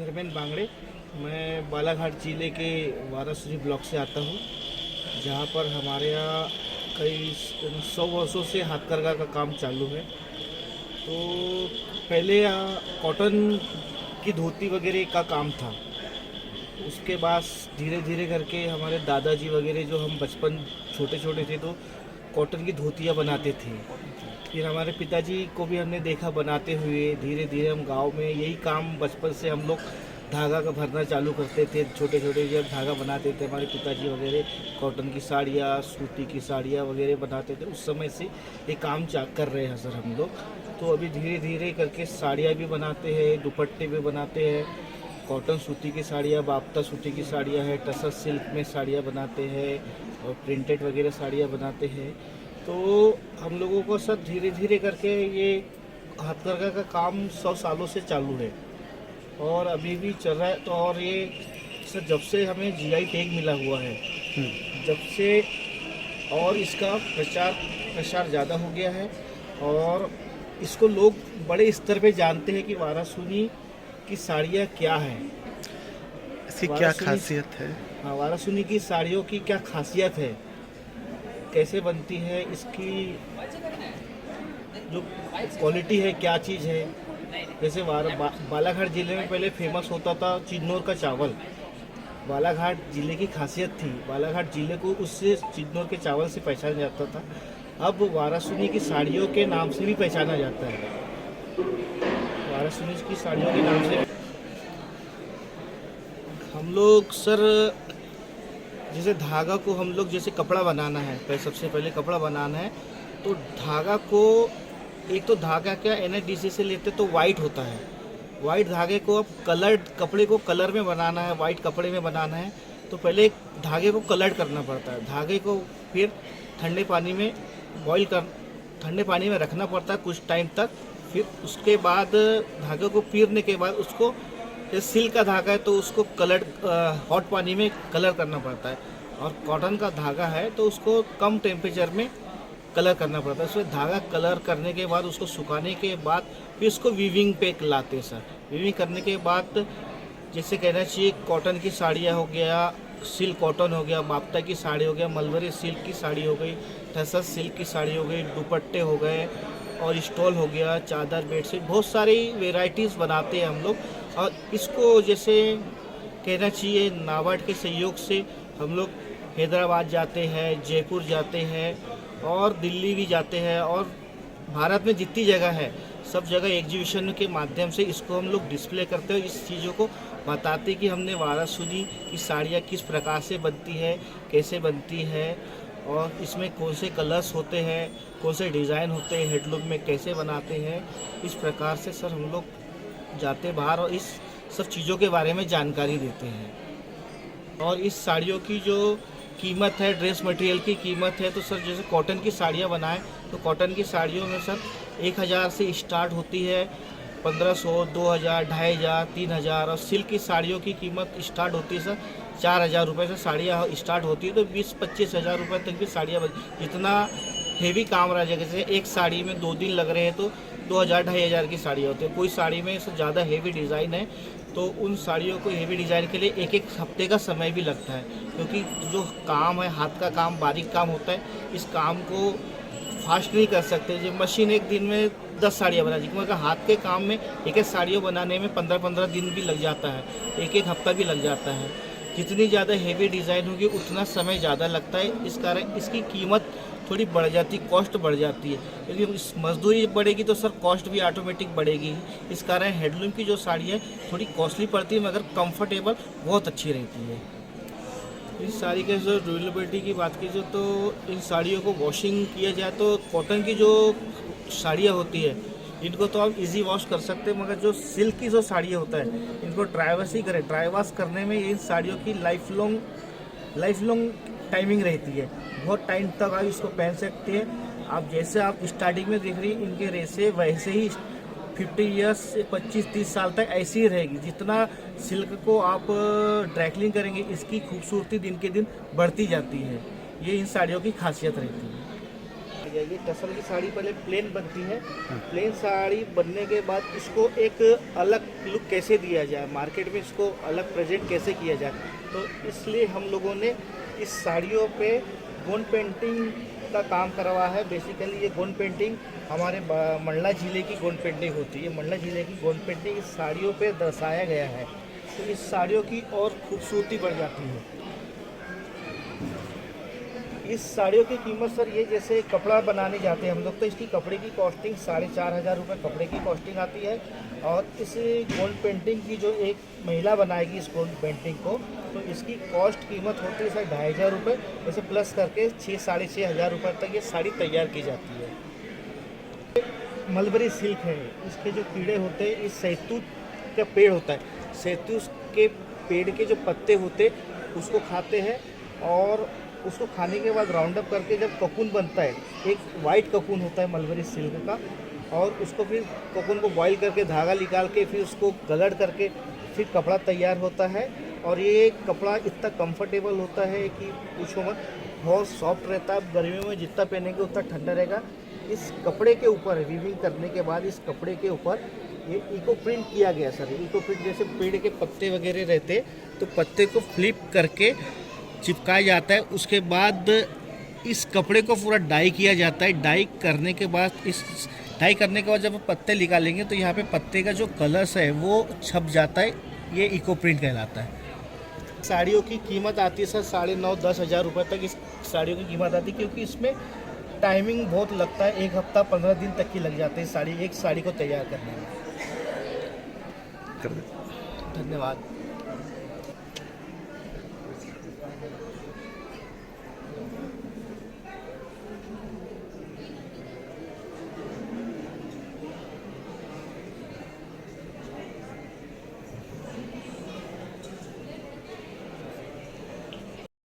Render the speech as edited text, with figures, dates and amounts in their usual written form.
धर्मेंद्र बांगड़े। मैं बालाघाट ज़िले के वाराणसी ब्लॉक से आता हूँ, जहाँ पर हमारे यहाँ कई 100 वर्षों से हाथकरघा का काम चालू है। तो पहले यहाँ कॉटन की धोती वगैरह का काम था। उसके बाद धीरे धीरे करके हमारे दादाजी वगैरह, जो हम बचपन छोटे छोटे थे तो कॉटन की धोतियाँ बनाते थे। फिर हमारे पिताजी को भी हमने देखा बनाते हुए। धीरे धीरे हम गांव में यही काम बचपन से हम लोग धागा का भरना चालू करते थे। छोटे छोटे जब धागा बनाते थे हमारे पिताजी वगैरह, कॉटन की साड़ियाँ, सूती की साड़ियाँ वगैरह बनाते थे। उस समय से ये काम कर रहे हैं सर हम लोग। तो अभी धीरे धीरे करके साड़ियाँ भी बनाते हैं, दुपट्टे भी बनाते हैं। कॉटन सूती की साड़ियाँ, बाफ्ता सूती की साड़ियाँ है, टसर सिल्क में साड़ियाँ बनाते हैं और प्रिंटेड वगैरह साड़ियाँ बनाते हैं। तो हम लोगों को सर धीरे धीरे करके ये हाथकरघा का काम 100 सालों से चालू है और अभी भी चल रहा है। तो और ये सर जब से हमें जीआई टैग मिला हुआ है, जब से और इसका प्रचार ज़्यादा हो गया है और इसको लोग बड़े स्तर पे जानते हैं कि वाराणसी की साड़ियाँ क्या है, इसकी क्या खासियत है। हाँ, वाराणसी की साड़ियों की क्या खासियत है, कैसे बनती है, इसकी जो क्वालिटी है क्या चीज़ है। जैसे बालाघाट ज़िले में पहले फेमस होता था चिन्नौर का चावल। बालाघाट ज़िले की खासियत थी, बालाघाट ज़िले को उससे चिन्नौर के चावल से पहचाना जाता था। अब वाराणसी की साड़ियों के नाम से भी पहचाना जाता है। वाराणसी की साड़ियों के नाम से हम लोग सर, जैसे धागा को हम लोग जैसे कपड़ा बनाना है, सबसे पहले कपड़ा बनाना है तो धागा को, एक तो धागा क्या एनएचडीसी से लेते तो वाइट होता है। वाइट धागे को अब कलर्ड कपड़े को कलर में बनाना है, वाइट कपड़े में बनाना है तो पहले धागे को कलर करना पड़ता है। धागे को फिर ठंडे पानी में ठंडे पानी में रखना पड़ता है कुछ टाइम तक। फिर उसके बाद धागे को पीरने के बाद उसको, सिल्क का धागा है तो उसको हॉट पानी में कलर करना पड़ता है। और कॉटन का धागा है तो उसको कम टेम्परेचर में कलर करना पड़ता है। उसमें धागा कलर करने के बाद उसको सुखाने के बाद फिर उसको वीविंग पे लाते हैं सर। वीविंग करने के बाद जैसे कहना चाहिए कॉटन की साड़ियाँ हो गया, सिल्क कॉटन हो गया, बाफ्ता की साड़ी हो गया, मलबरी सिल्क की साड़ी हो गई, टसर सिल्क की साड़ी हो गई, दुपट्टे हो गए और स्टॉल हो गया, चादर, बेडशीट, बहुत सारी वेराइटीज़ बनाते हैं हम लोग। और इसको जैसे कहना चाहिए नाबार्ड के सहयोग से हम लोग हैदराबाद जाते हैं, जयपुर जाते हैं और दिल्ली भी जाते हैं और भारत में जितनी जगह है सब जगह एग्जीबिशन के माध्यम से इसको हम लोग डिस्प्ले करते हैं। इस चीज़ों को बताते कि हमने वाराणसी की साड़ियाँ किस प्रकार से बनती है, कैसे बनती है और इसमें कौन से कलर्स होते हैं, कौन से डिज़ाइन होते हैं, हेडलूम में कैसे बनाते हैं। इस प्रकार से सर हम लोग जाते बाहर और इस सब चीज़ों के बारे में जानकारी देते हैं। और इस साड़ियों की जो कीमत है, ड्रेस मटेरियल की कीमत है, तो सर जैसे कॉटन की साड़ियाँ बनाएं तो कॉटन की साड़ियों में सर 1000 से स्टार्ट होती है, 1500, 2000, 2500, 3000। और सिल्क की साड़ियों की कीमत स्टार्ट होती है सर 4000 रुपये से साड़ियाँ स्टार्ट होती है। तो 20-25 हज़ार रुपये तक भी साड़ियाँ जितना हेवी काम रहा, जैसे एक साड़ी में 2 दिन लग रहे हैं तो 2000-2500 की साड़ियाँ होती है। कोई साड़ी में ज़्यादा हेवी डिज़ाइन है तो उन साड़ियों को हेवी डिज़ाइन के लिए एक हफ्ते का समय भी लगता है, क्योंकि जो काम है हाथ का काम, बारीक काम होता है, इस काम को फास्ट नहीं कर सकते। जो मशीन एक दिन में 10 साड़ियाँ बना देगी, मगर हाथ के काम में एक साड़ियों बनाने में 15-15 दिन भी लग जाता है, एक हफ्ता भी लग जाता है। जितनी ज़्यादा हेवी डिज़ाइन होगी उतना समय ज़्यादा लगता है। इस कारण इसकी कीमत थोड़ी बढ़ जाती, कॉस्ट बढ़ जाती है। यदि इस मजदूरी बढ़ेगी तो सर कॉस्ट भी ऑटोमेटिक बढ़ेगी। इस कारण हैंडलूम की जो साड़ी है थोड़ी कॉस्टली पड़ती है, मगर कंफर्टेबल बहुत अच्छी रहती है। इस साड़ी के जो ड्यूरेबिलिटी की बात कीजिए तो इन साड़ियों को वॉशिंग किया जाए तो कॉटन की जो साड़ियाँ होती है इनको तो आप इजी वॉश कर सकते हैं, मगर जो सिल्क की जो साड़ियाँ होता है इनको ड्राई वॉश ही करें। ड्राई वॉश करने में इन साड़ियों की लाइफ लॉन्ग टाइमिंग रहती है, बहुत टाइम तक आप इसको पहन सकते हैं। आप जैसे आप स्टार्टिंग में देख रही इनके रेसे वैसे ही 50 ईयर्स से 25-30 साल तक ऐसी ही रहेगी। जितना सिल्क को आप ड्राइक्लिंग करेंगे इसकी खूबसूरती दिन के दिन बढ़ती जाती है। ये इन साड़ियों की खासियत रहती है। जाएगी। टसल की साड़ी पहले प्लेन बनती है, प्लेन साड़ी बनने के बाद इसको एक अलग लुक कैसे दिया जाए, मार्केट में इसको अलग प्रेजेंट कैसे किया जाए, तो इसलिए हम लोगों ने इस साड़ियों पे गोंड पेंटिंग का काम करवा है। बेसिकली ये गोंड पेंटिंग हमारे मंडला ज़िले की गोंड पेंटिंग होती है। मंडला ज़िले की गोंड पेंटिंग इस साड़ियों पे दर्शाया गया है, तो इस साड़ियों की और खूबसूरती बढ़ जाती है। इस साड़ियों की कीमत सर, ये जैसे कपड़ा बनाने जाते हैं हम लोग, तो इसकी कपड़े की कॉस्टिंग 4,500 रुपये कपड़े की कॉस्टिंग आती है। और इस गोल्ड पेंटिंग की जो एक महिला बनाएगी इस गोल्ड पेंटिंग को, तो इसकी कॉस्ट कीमत होती है सर 2,500 रुपये। वैसे प्लस करके 6-6,500 रुपये तक ये साड़ी तैयार की जाती है। मलबरी सिल्क है, इसके जो कीड़े होते हैं, इस सैतूत का पेड़ होता है, सैतूत के पेड़ के जो पत्ते होते उसको खाते हैं, और उसको खाने के बाद राउंड अप करके जब ककून बनता है, एक वाइट ककून होता है मलबरी सिल्क का, और उसको फिर ककून को बॉईल करके धागा निकाल के फिर उसको गलड़ करके फिर कपड़ा तैयार होता है। और ये कपड़ा इतना कंफर्टेबल होता है कि पूछो मत, बहुत सॉफ्ट रहता है। गर्मियों में जितना पहनेंगे उतना ठंडा रहेगा। इस कपड़े के ऊपर वीविंग करने के बाद इस कपड़े के ऊपर ये इको प्रिंट किया गया सर। इको प्रिंट जैसे पेड़ के पत्ते वगैरह रहते, तो पत्ते को फ्लिप करके चिपकाया जाता है। उसके बाद इस कपड़े को पूरा डाई किया जाता है। डाई करने के बाद जब पत्ते निकालेंगे तो यहाँ पे पत्ते का जो कलर्स है वो छप जाता है। ये इको प्रिंट कहलाता है। साड़ियों की कीमत आती है सर 9,500-10 हज़ार रुपये तक इस साड़ियों की कीमत आती है, क्योंकि इसमें टाइमिंग बहुत लगता है। 1 हफ्ता 15 दिन तक की लग जाते हैं एक साड़ी को तैयार करने में। धन्यवाद।